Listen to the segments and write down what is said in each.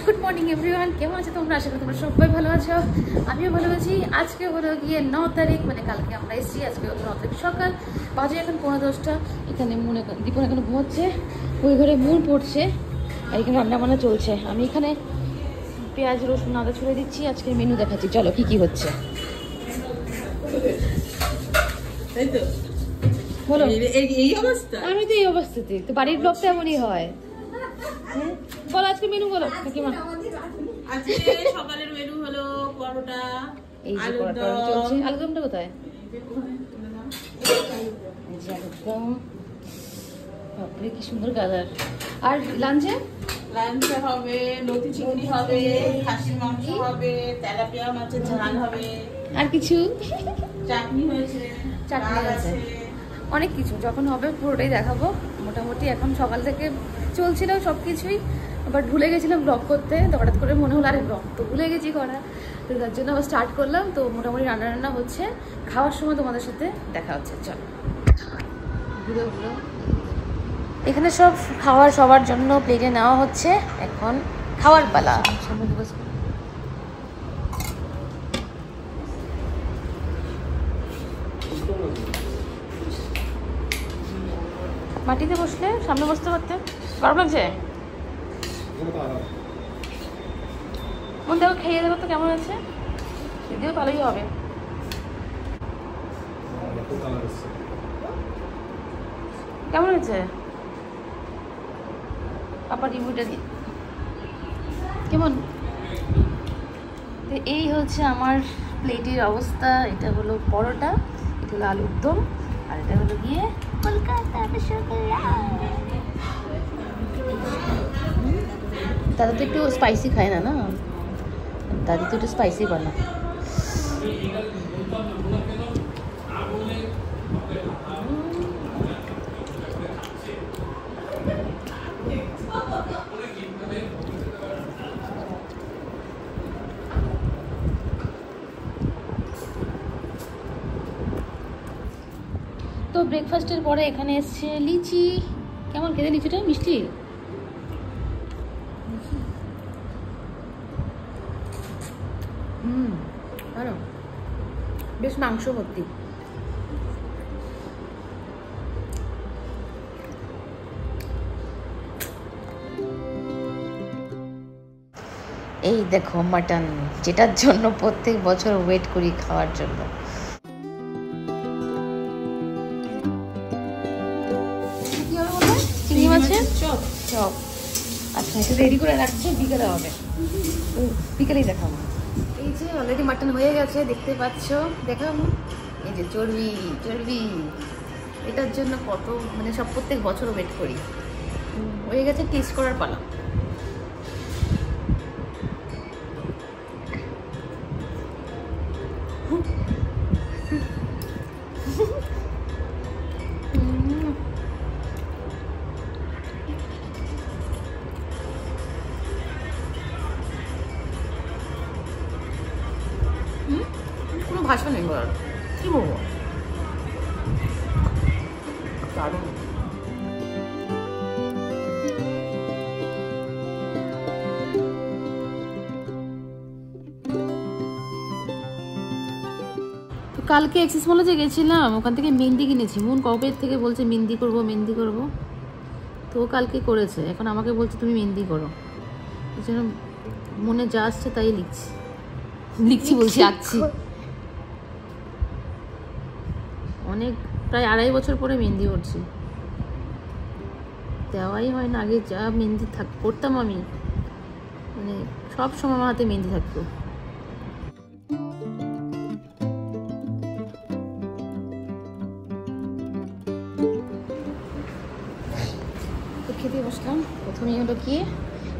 Good morning everyone, কেমন আছো তোমরা? আশা করি তোমরা সবাই ভালো আছো, আমিও ভালো আছি। আজকে হলো গিয়ে 9 তারিখ, মানে কালকে আমরা এসেছি। আজকে 9 তারিখ সকাল, বাজে এখন 10:10। এখানে দীপন এখন ঘুমোচ্ছে, ওই ঘরে মন পড়ছে, আর এখানে রান্না বান্না চলছে। আমি এখানে পেঁয়াজ রসুন আদা ছড়িয়ে দিচ্ছি। আজকের মেনু দেখাচ্ছি, চলো কি কি হচ্ছে বলো। আমি তো এই অবস্থাতে, তো বাড়ির ব্লগটা এমনই হয়। বলো আজকে মেনু বলো কাকিমা। আজকে সকালের মেনু হলো পরোটা, এই যে পরোটা চলছে। আলুদমটা কোথায়? আলুদম, বাপরে কি সুন্দর কালার। আর লাঞ্চে হবে লতি চিংড়ি হবে, খাসির মাংস হবে, তেলাপিয়া মাছের ঝাল হবে, আর কিছু চাটনি হয়েছে, চাটনি আছে, অনেক কিছু। যখন হবে পুরোটাই দেখাবো। মোটামুটি এখন সকাল থেকে চলছিল সব কিছুই, বাট ভুলে গেছিলাম ব্লগ করতে। তো হঠাৎ করে মনে হলো আরে ব্লগ তো ভুলে গেছি করা, তো তার জন্য আবার স্টার্ট করলাম। তো মোটামুটি রান্না হচ্ছে, খাওয়ার সময় তোমাদের সাথে দেখা হচ্ছে। চলো ঘুরে ঘুরে এখানে সব খাওয়ার সবার জন্য প্লেটে নেওয়া হচ্ছে। এখন খাওয়ার পালা। মাটিতে বসলে সামনে বসতে পারতে। গরম লাগছে? মন দেখো, খেয়ে দেবো তো কেমন আছে, যদিও ভালোই হবে। কেমন হয়েছে? আবার রিভিউটা দিই কেমন। এই হচ্ছে আমার প্লেটের অবস্থা। এটা হলো পরোটা, এটা হলো আলুর দম, আর এটা হলো গিয়ে কলকাতা দাদা তো একটু স্পাইসি খায় না, না দাদি তো একটু স্পাইসি বানা। তো ব্রেকফাস্টের পরে এখানে এসছে লিচি। কেমন খেতে লিচিটা? মিষ্টি? ভালো, বেশ মাংস ভর্তি। এই দেখো মাটন, যেটার জন্য প্রত্যেক বছর ওয়েট করি খাওয়ার জন্য। চিংড়ি মাছের চপ। আচ্ছা, এটা রেডি করে রাখছে, বিকেলে হবে, বিকেলেই দেখাবো। এই যে অলরেডি মাটন হয়ে গেছে, দেখতে পাচ্ছ। দেখাবো এই যে চর্বি চর্বি, এটার জন্য কত মানে সব প্রত্যেক বছর ওয়েট করি। হয়ে গেছে, টেস্ট করার পালা। কোনো ভাষা নেই বলার, কি বলবো, দারুণ। কালকে এক্সেস মলে যে গেছিলাম, ওখান থেকে মেহেন্দি কিনেছি। মন কবে থেকে বলছে মেহেন্দি করবো মেহেন্দি করবো, তো কালকে করেছে। এখন আমাকে বলছে তুমি মেহেন্দি করো। এই জন্য মনে যা আসছে তাই লিখছি বলছি, আঁকছি। অনেক, প্রায় 2.5 বছর পরে মেহেন্দি করছি। দেওয়াই হয় না। আগে যা মেহেন্দি করতাম আমি, মানে সব সময় আমার হাতে মেহেন্দি থাকতো। খেতে বসলাম। প্রথমেই হলো কি,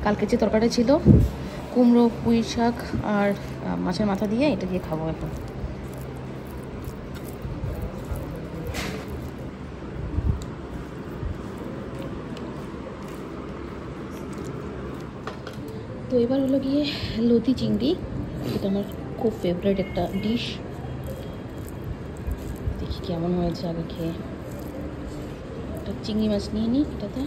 কালকে যে তরকারি ছিল কুমড়ো, পুঁই শাক আর মাছের মাথা দিয়ে, এটা দিয়ে খাবো এখন। তো এবার হলো গিয়ে লতি চিংড়ি, এটা আমার খুব ফেভারিট একটা ডিশ। দেখি কেমন হয়েছে আগে খেয়ে। একটা চিংড়ি মাছ নিয়ে নিই এটাতে।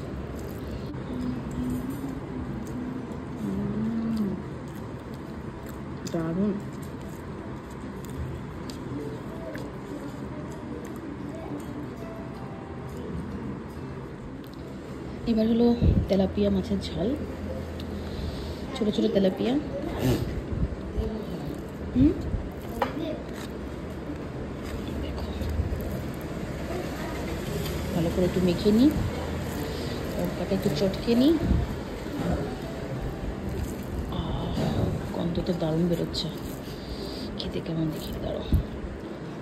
দারুণ। এবার হলো তেলাপিয়া মাছের ঝাল, ছোট ছোট তেলাপিয়া। দেখো ভালো করে একটু মেখে নিই, লঙ্কাটা একটু চটকে নিই। গন্ধ তো দারুণ বেরোচ্ছে, খেতে কেমন দেখি। দাঁড়াও,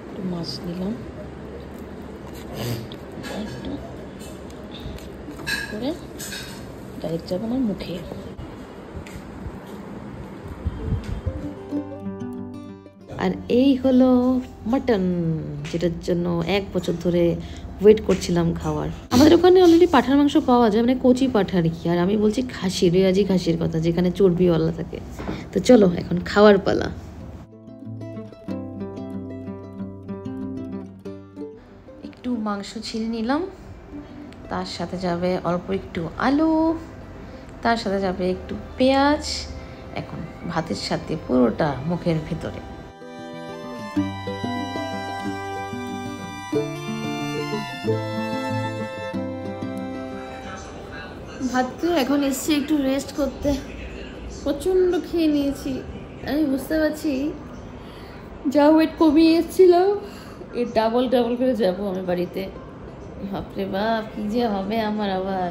একটু মাছ নিলাম, একটু করে ডাইরেক্ট যাবো আমার মুখে। আর এই হলো মাটন, যেটার জন্য 1 বছর ধরে ওয়েট করছিলাম খাওয়ার। আমাদের ওখানে অলরেডি পাঁঠার মাংস পাওয়া যায়, মানে কচি পাঁঠা আর কি। আর আমি বলছি খাসির, রেয়াজি খাসির কথা, যেখানে চর্বিওয়ালা থাকে। তো চলো এখন খাওয়ার পালা। একটু মাংস ছিঁড়ে নিলাম, তার সাথে যাবে অল্প একটু আলু, তার সাথে যাবে একটু পেঁয়াজ। এখন ভাতের সাথে পুরোটা মুখের ভেতরে। ভাত খেয়ে এখন এসছি একটু রেস্ট করতে। প্রচণ্ড খেয়ে নিয়েছি, আমি বুঝতে পারছি যা ওয়েট কমিয়ে এসেছিলাম এর ডাবল করে যাবো আমি বাড়িতে। বাপরে বাপ, কি যে হবে আমার আবার।